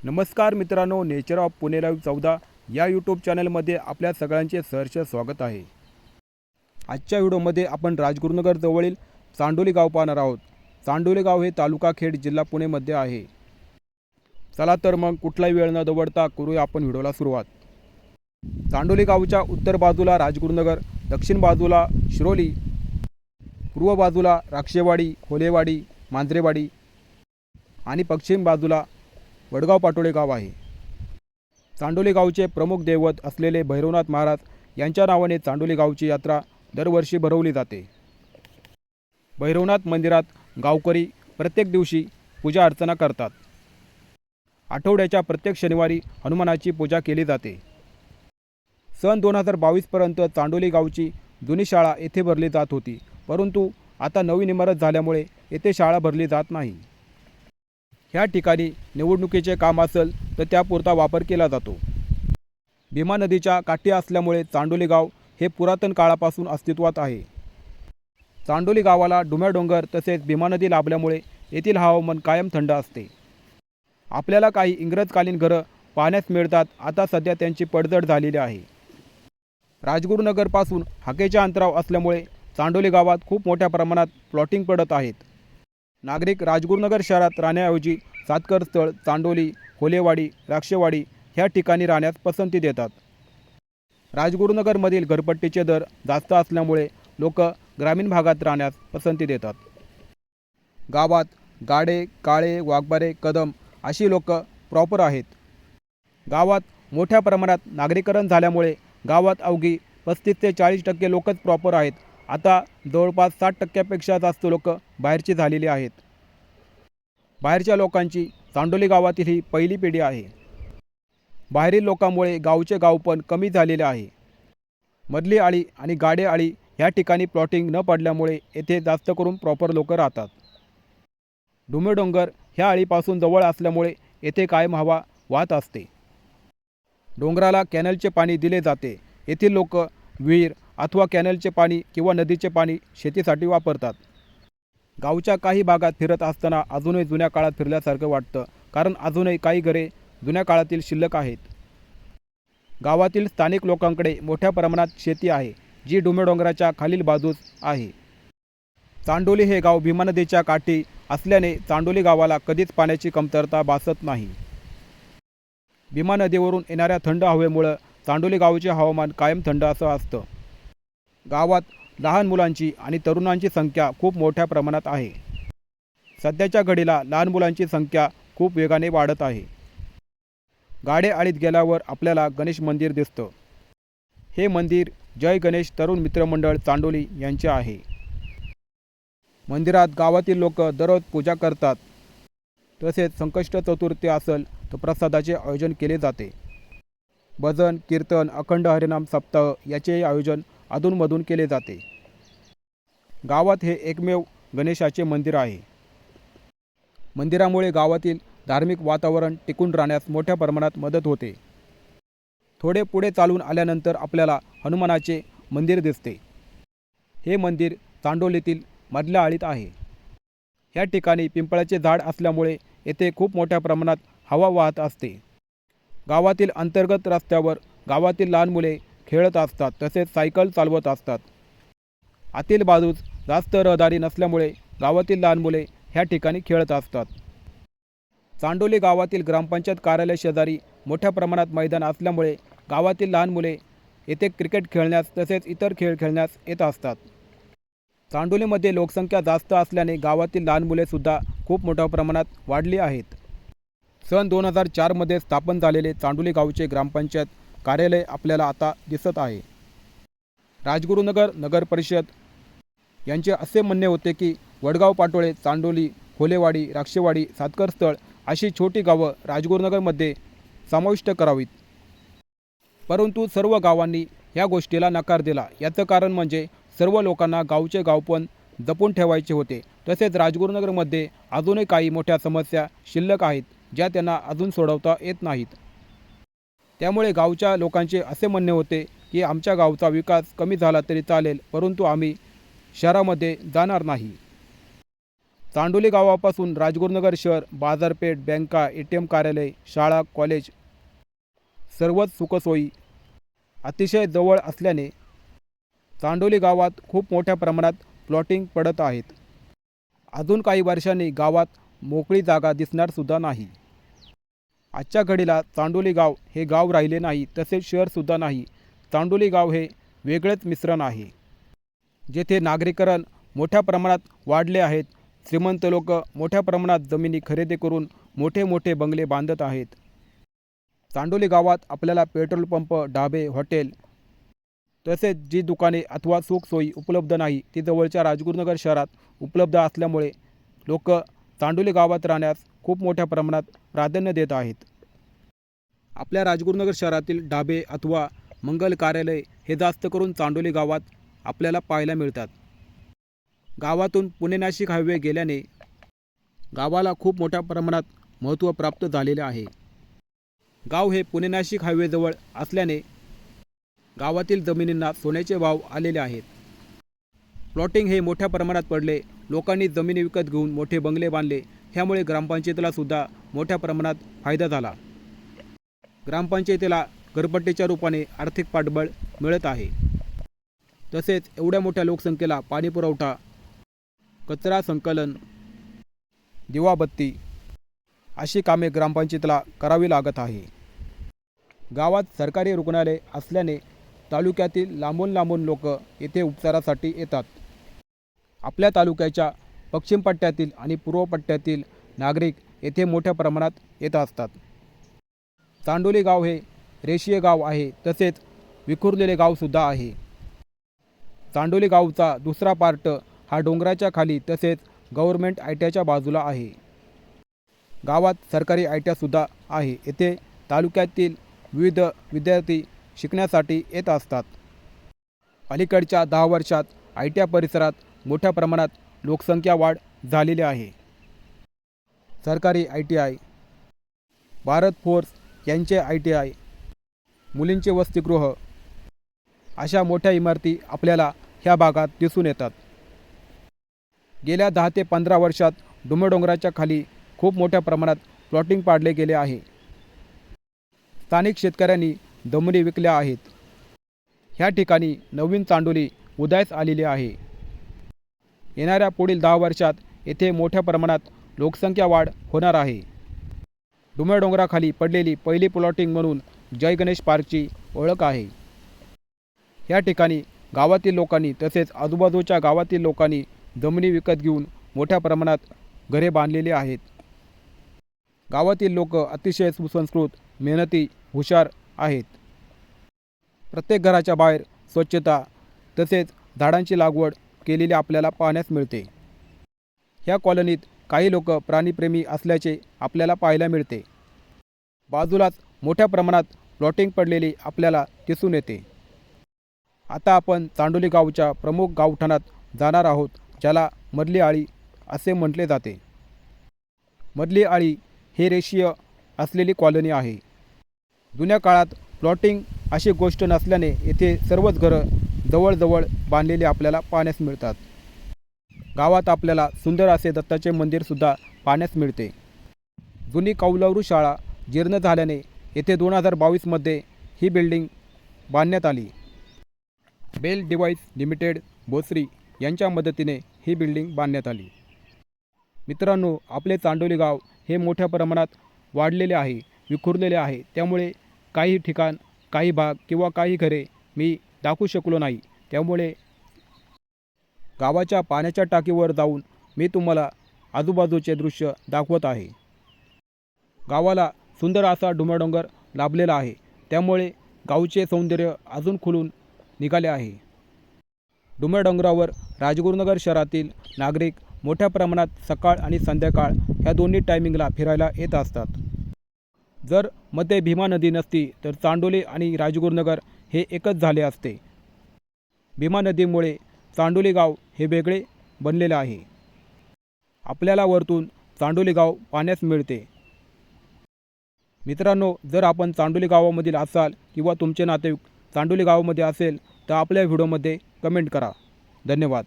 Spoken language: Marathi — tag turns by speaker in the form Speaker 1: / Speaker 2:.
Speaker 1: नमस्कार मित्रांनो, नेचर ऑफ पुणे लाईव्ह 14 या यूट्यूब चॅनलमध्ये आपल्या सगळ्यांचे सहर्ष स्वागत आहे। आजच्या व्हिडिओमध्ये आपण राजगुरुनगर जवळील चांडोली गाव पाहणार आहोत। चांडोली गाव हे तालुका खेड जिल्हा पुणेमध्ये आहे। चला तर मग कुठलाही वेळ न दवडता करूया आपण व्हिडिओला सुरुवात। चांडोली गावच्या उत्तर बाजूला राजगुरुनगर, दक्षिण बाजूला शिरोली, पूर्व बाजूला राक्षेवाडी, खोलेवाडी, मांजरेवाडी आणि पश्चिम बाजूला वडगाव पाटोळे गाव आहे। चांडोली गावचे प्रमुख दैवत असलेले भैरवनाथ महाराज यांच्या नावाने चांडोली गावची यात्रा दरवर्षी भरवली जाते। भैरवनाथ मंदिरात गावकरी प्रत्येक दिवशी पूजा अर्चना करतात। आठवड्याच्या प्रत्येक शनिवारी हनुमानाची पूजा केली जाते। सन 2022 पर्यंत चांडोली गावची जुनी शाळा येथे भरली जात होती, परंतु आता नवीन इमारत झाल्यामुळे येथे शाळा भरली जात नाही। ह्या ठिकाणी निवडणुकीचे काम असेल तर त्यापुरता वापर केला जातो। भीमा नदीच्या काठी असल्यामुळे चांडोली गाव हे पुरातन काळापासून अस्तित्वात आहे। चांडोली गावाला डुम्या डोंगर तसेच भीमा नदी लाभल्यामुळे येथील हवामान कायम थंड असते। आपल्याला काही इंग्रजकालीन घरं पाहण्यास मिळतात, आता सध्या त्यांची पडझड झालेली आहे। राजगुरुनगरपासून हाकेच्या अंतरावर असल्यामुळे चांडोली गावात खूप मोठ्या प्रमाणात प्लॉटिंग पडत आहेत। नागरिक राजगुरुनगर शहरात राहण्याऐवजी सातकर स्थळ, चांडोली, खोलेवाडी, राक्षेवाडी ह्या ठिकाणी राहण्यास पसंती देतात। राजगुरुनगरमधील घरपट्टीचे दर जास्त असल्यामुळे लोक ग्रामीण भागात राहण्यास पसंती देतात। गावात गाडे, काळे, वाघबारे, कदम अशी लोक प्रॉपर आहेत। गावात मोठ्या प्रमाणात नागरीकरण झाल्यामुळे गावात अवघी 35 ते 40% लोकच प्रॉपर आहेत। आता जवळपास 60%पेक्षा जास्त लोक बाहेरची झालेली आहेत। बाहेरच्या लोकांची चांडोली गावातील ही पहिली पिढी आहे। बाहेरील लोकांमुळे गावचे गावपण कमी झालेले आहे। मधली आळी आणि गाडे आळी ह्या ठिकाणी प्लॉटिंग न पडल्यामुळे येथे जास्त करून प्रॉपर लोक राहतात। डुमे डोंगर ह्या आळीपासून जवळ असल्यामुळे येथे कायम हवा वाहत असते। डोंगराला कॅनलचे पाणी दिले जाते। येथील लोक विहीर अथवा कॅनलचे पाणी किंवा नदीचे पाणी शेतीसाठी वापरतात। गावच्या काही भागात फिरत असताना अजूनही जुन्या काळात फिरल्यासारखं वाटतं, कारण अजूनही काही घरे जुन्या काळातील शिल्लक आहेत। गावातील स्थानिक लोकांकडे मोठ्या प्रमाणात शेती आहे, जी डुमे डोंगराच्या खालील बाजूस आहे। चांडोली हे गाव भीमा नदीच्या काठी असल्याने चांडोली गावाला कधीच पाण्याची कमतरता भासत नाही। भीमा नदीवरून येणाऱ्या थंड हवेमुळे चांडोली गावचे हवामान कायम थंड असं असतं। गावात लहान मुलांची आणि तरुणांची संख्या खूप मोठ्या प्रमाणात आहे। सध्याच्या घडीला लहान मुलांची संख्या खूप वेगाने वाढत आहे। गाडे आळीत गेल्यावर आपल्याला गणेश मंदिर दिसतं। हे मंदिर जय गणेश तरुण मित्रमंडळ चांडोली यांचे आहे। मंदिरात गावातील लोक दररोज पूजा करतात। तसेच संकष्ट चतुर्थी असेल तर प्रसादाचे आयोजन केले जाते। भजन, कीर्तन, अखंड हरिनाम सप्ताह याचेही आयोजन अधूनमधून केले जाते। गावात हे एकमेव गणेशाचे मंदिर आहे। मंदिरामुळे गावातील धार्मिक वातावरण टिकून राहण्यास मोठ्या प्रमाणात मदत होते। थोडे पुढे चालून आल्यानंतर आपल्याला हनुमानाचे मंदिर दिसते। हे मंदिर चांडोलीतील मधल्या आळीत आहे। या ठिकाणी पिंपळाचे झाड असल्यामुळे येथे खूप मोठ्या प्रमाणात हवा वाहत असते। गावातील अंतर्गत रस्त्यावर गावातील लहान मुले खेळत असतात, तसेच सायकल चालवत असतात। आतील बाजूस जास्त रहदारी नसल्यामुळे गावातील लहान मुले ह्या ठिकाणी खेळत असतात। चांडोली गावातील ग्रामपंचायत कार्यालय शेजारी मोठ्या प्रमाणात मैदान असल्यामुळे गावातील लहान मुले येथे क्रिकेट खेळण्यास तसेच इतर खेळ खेळण्यास येत असतात। चांडोलीमध्ये लोकसंख्या जास्त असल्याने गावातील लहान मुले सुद्धा खूप मोठ्या प्रमाणात वाढली आहेत। सन 2004 मध्ये स्थापन झालेले चांडोली गावचे ग्रामपंचायत कार्यालय आपल्याला आता दिसत आहे। राजगुरुनगर नगर परिषद यांचे असे म्हणणे होते की वडगाव पाटोळे, चांडोली, खोलेवाडी, राक्षेवाडी, सातकर स्थळ अशी छोटी गावं राजगुरुनगरमध्ये समाविष्ट करावीत, परंतु सर्व गावांनी या गोष्टीला नकार दिला। याचं कारण म्हणजे सर्व लोकांना गावचे गावपण जपून ठेवायचे होते। तसेच राजगुरुनगरमध्ये अजूनही काही मोठ्या समस्या शिल्लक आहेत, ज्या त्यांना अजून सोडवता येत नाहीत। त्यामुळे गावच्या लोकांचे असे म्हणणे होते की आमच्या गावचा विकास कमी झाला तरी चालेल, परंतु आम्ही शहरामध्ये जाणार नाही। चांडोली गावापासून राजगुरुनगर शहर, बाजारपेठ, बँका, ATM कार्यालय, शाळा, कॉलेज सर्वच सुखसोयी अतिशय जवळ असल्याने चांडोली गावात खूप मोठ्या प्रमाणात प्लॉटिंग पडत आहेत. अजून काही वर्षांनी गावात मोकळी जागा दिसणारसुद्धा नाही. आजच्या घडीला चांडोली गाव हे गाव राहिले नाही, तसेच शहरसुद्धा नाही. चांडोली गाव हे वेगळेच मिश्रण आहे, जेथे नागरीकरण मोठ्या प्रमाणात वाढले आहेत. श्रीमंत लोक मोठ्या प्रमाणात जमिनी खरेदी करून मोठे मोठे बंगले बांधत आहेत. चांडोली गावात आपल्याला पेट्रोल पंप, ढाबे, हॉटेल तसेच जी दुकाने अथवा सुखसोयी उपलब्ध नाही, ती जवळच्या राजगुरुनगर शहरात उपलब्ध असल्यामुळे लोक चांडोली गावात राहण्यास खूप मोठ्या प्रमाणात प्राधान्य देत आहेत. आपल्या राजगुरुनगर शहरातील ढाबे अथवा मंगल कार्यालय हे जास्त करून चांडोली गावात आपल्याला पाहायला मिळतात. गावातून पुणे नाशिक हायवे गेल्याने गावाला खूप मोठ्या प्रमाणात महत्त्व प्राप्त झालेले आहे. गाव हे पुणे नाशिक हायवेजवळ असल्याने गावातील जमिनींना सोन्याचे भाव आलेले आहेत. प्लॉटिंग हे मोठ्या प्रमाणात पडले. लोकांनी जमिनी विकत घेऊन मोठे बंगले बांधले. ह्यामुळे ग्रामपंचायतीला सुद्धा मोठ्या प्रमाणात फायदा झाला. ग्रामपंचायतीला घरपट्टीच्या रूपाने आर्थिक पाठबळ मिळत आहे. तसेच एवढ्या मोठ्या लोकसंख्येला पाणीपुरवठा, कचरा संकलन, दिवाबत्ती अशी कामे ग्रामपंचायतीला करावी लागत आहे. गावात सरकारी रुग्णालय असल्याने तालुक्यातील लांबून लांबून लोक येथे उपचारासाठी येतात. आपल्या तालुक्याच्या पश्चिम पट्ट्यातील आणि पूर्व पट्ट्यातील नागरिक येथे मोठ्या प्रमाणात येत असतात. चांडोली गाव हे रेषीय गाव आहे, तसेच विखुरलेले गावसुद्धा आहे. चांडोली गावचा दुसरा पार्ट हा डोंगराच्या खाली तसेच गव्हर्नमेंट ITIच्या बाजूला आहे. गावात सरकारी ITIसुद्धा आहे. येथे तालुक्यातील विविध विद्यार्थी शिकण्यासाठी येत असतात. अलीकडच्या 10 वर्षात ITI परिसरात मोठ्या प्रमाणात लोकसंख्या वाढ झालेली आहे. सरकारी ITI, भारत फोर्स यांचे ITI, मुलींचे वसतिगृह अशा मोठ्या इमारती आपल्याला ह्या भागात दिसून येतात. गेल्या 10 ते 15 वर्षात डोंगराच्या खाली खूप मोठ्या प्रमाणात प्लॉटिंग पाडले गेले आहे. स्थानिक शेतकऱ्यांनी जमिनी विकल्या आहेत. ह्या ठिकाणी नवीन चांडोली उदयास आलेली आहे. येणाऱ्या पुढील 10 वर्षात येथे मोठ्या प्रमाणात लोकसंख्या वाढ होणार आहे. डोंगराखाली पडलेली पहिली प्लॉटिंग म्हणून जय गणेश पार्कची ओळख आहे. ह्या ठिकाणी गावातील लोकांनी तसेच आजूबाजूच्या गावातील लोकांनी जमिनी विकत घेऊन मोठ्या प्रमाणात घरे बांधलेली आहेत. गावातील लोक अतिशय सुसंस्कृत, मेहनती, हुशार आहेत. प्रत्येक घराच्या बाहेर स्वच्छता तसेच झाडांची लागवड केलेली आपल्याला पाहण्यास मिळते. ह्या कॉलनीत काही लोक प्राणीप्रेमी असल्याचे आपल्याला पाहायला मिळते. बाजूलाच मोठ्या प्रमाणात प्लॉटिंग पडलेली आपल्याला दिसून येते. आता आपण चांडोली गावच्या प्रमुख गावठाणात जाणार आहोत, ज्याला मधली आळी असे म्हटले जाते. मधली आळी हे रेषीय असलेली कॉलनी आहे. जुन्या काळात प्लॉटिंग अशी गोष्ट नसल्याने येथे सर्वच घरं जवळजवळ बांधलेली आपल्याला पाहण्यास मिळतात. गावात आपल्याला सुंदर असे दत्ताचे मंदिरसुद्धा पाहण्यास मिळते. जुनी कौलारू शाळा जीर्ण झाल्याने येथे 2022मध्ये ही बिल्डिंग बांधण्यात आली. बेल डिव्हाइस लिमिटेड भोसरी यांच्या मदतीने ही बिल्डिंग बांधण्यात आली. मित्रांनो, आपले चांडोली गाव हे मोठ्या प्रमाणात वाढलेले आहे, विखुरलेले आहे. त्यामुळे काही ठिकाण, काही भाग किंवा काही घरे मी दाखवू शकलो नाही. त्यामुळे गावाच्या पाण्याच्या टाकीवर जाऊन मी तुम्हाला आजूबाजूचे दृश्य दाखवत आहे. गावाला सुंदर असा डोंगर लाभलेला आहे. त्यामुळे गावचे सौंदर्य अजून खुलून निघाले आहे. डोंगरावर राजगुरुनगर शहरातील नागरिक मोठ्या प्रमाणात सकाळ आणि संध्याकाळ ह्या दोन्ही टायमिंगला फिरायला येत असतात. जर मध्ये भीमा नदी नसती तर चांडोली आणि राजगुरुनगर हे एकच झाले असते. भीमा नदीमुळे चांडोली गाव हे वेगळे बनलेले आहे. आपल्याला वरतून चांडोली गाव पाहण्यास मिळते. मित्रांनो, जर आपण चांडोली गावामधील असाल किंवा तुमचे नातेवाईक चांडोली गावामध्ये असेल तर आपल्या व्हिडिओमध्ये कमेंट करा. धन्यवाद.